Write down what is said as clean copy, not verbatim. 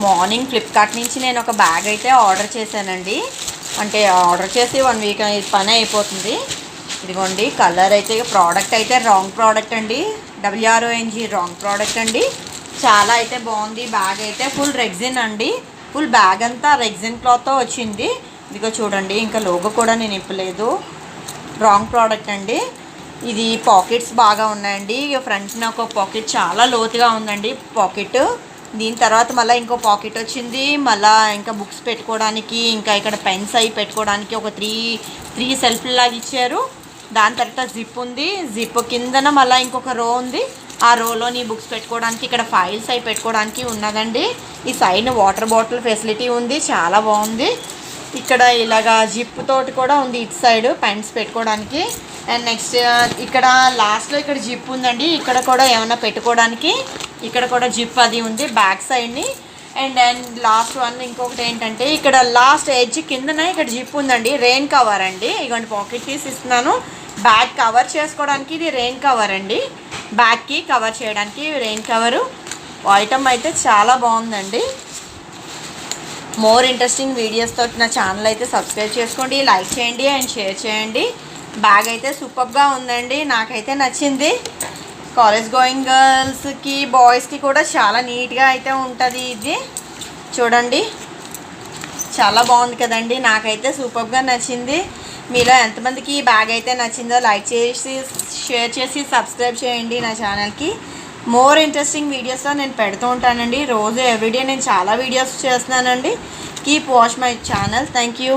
Morning Flipkart నుంచి నేను ఒక బ్యాగ్ అయితే ఆర్డర్ చేశానండి. అంటే ఆర్డర్ చేసి 1 వీక్ పని అయిపోతుంది. ఇదిగోండి కలర్ అయితే ప్రోడక్ట్ అయితే రాంగ్ ప్రోడక్ట్ అండి. WRONG రాంగ్ ప్రోడక్ట్ అండి. చాలా అయితే బాగుంది. బ్యాగ్ అయితే ఫుల్ రెగ్జిన్ అండి. ఫుల్ బ్యాగ్ అంతా రెగ్జిన్ క్లాత్తో వచ్చింది. ఇదిగో చూడండి, ఇంకా లోగో కూడా నేను ఇప్పలేదు. రాంగ్ ప్రోడక్ట్ అండి. ఇది పాకెట్స్ బాగా ఉన్నాయండి. ఫ్రంట్న ఒక పాకెట్ చాలా లోతుగా ఉందండి పాకెట్. దీని తర్వాత మళ్ళీ ఇంకో పాకెట్ వచ్చింది. మళ్ళీ ఇంకా బుక్స్ పెట్టుకోవడానికి, ఇంకా ఇక్కడ పెన్స్ అవి పెట్టుకోవడానికి ఒక త్రీ సెల్ఫ్ లాగా ఇచ్చారు. దాని తర్వాత జిప్ ఉంది. జిప్ కిందన మళ్ళీ ఇంకొక రో ఉంది. ఆ రోలోని బుక్స్ పెట్టుకోవడానికి, ఇక్కడ ఫైల్స్ అవి పెట్టుకోవడానికి ఉన్నదండి. ఈ సైడ్ వాటర్ బాటిల్ ఫెసిలిటీ ఉంది, చాలా బాగుంది. ఇక్కడ ఇలాగా జిప్ తోటి కూడా ఉంది ఇటు సైడ్ పెన్స్ పెట్టుకోవడానికి. అండ్ నెక్స్ట్ ఇక్కడ లాస్ట్లో ఇక్కడ జిప్ ఉందండి. ఇక్కడ కూడా ఏమైనా పెట్టుకోవడానికి ఇక్కడ కూడా జిప్ అది ఉంది బ్యాక్ సైడ్ని. అండ్ లాస్ట్ వన్ ఇంకొకటి ఏంటంటే, ఇక్కడ లాస్ట్ ఎడ్జ్ కిందనే ఇక్కడ జిప్ ఉందండి. రెయిన్ కవర్ అండి. ఇటువంటి పాకెట్ తీసి ఇస్తున్నాను. బ్యాగ్ కవర్ చేసుకోవడానికి ఇది రెయిన్ కవర్ అండి. బ్యాగ్కి కవర్ చేయడానికి రెయిన్ కవరు. ఐటమ్ అయితే చాలా బాగుందండి. మోర్ ఇంట్రెస్టింగ్ వీడియోస్తో నా ఛానల్ అయితే సబ్స్క్రైబ్ చేసుకోండి, లైక్ చేయండి అండ్ షేర్ చేయండి. బ్యాగ్ అయితే సూపర్గా ఉందండి, నాకైతే నచ్చింది. కాలేజ్ గోయింగ్ గర్ల్స్కి బాయ్స్కి కూడా చాలా నీట్గా అయితే ఉంటుంది. ఇది చూడండి, చాలా బాగుంది కదండి. నాకైతే సూపర్గా నచ్చింది. మీలో ఎంతమందికి ఈ బ్యాగ్ అయితే నచ్చిందో లైక్ చేసి షేర్ చేసి సబ్స్క్రైబ్ చేయండి నా ఛానల్కి. మోర్ ఇంట్రెస్టింగ్ వీడియోస్తో నేను పెడుతూ ఉంటానండి. రోజు ఎవ్రీడే నేను చాలా వీడియోస్ చేస్తున్నానండి. Keep watch my channel. Thank you.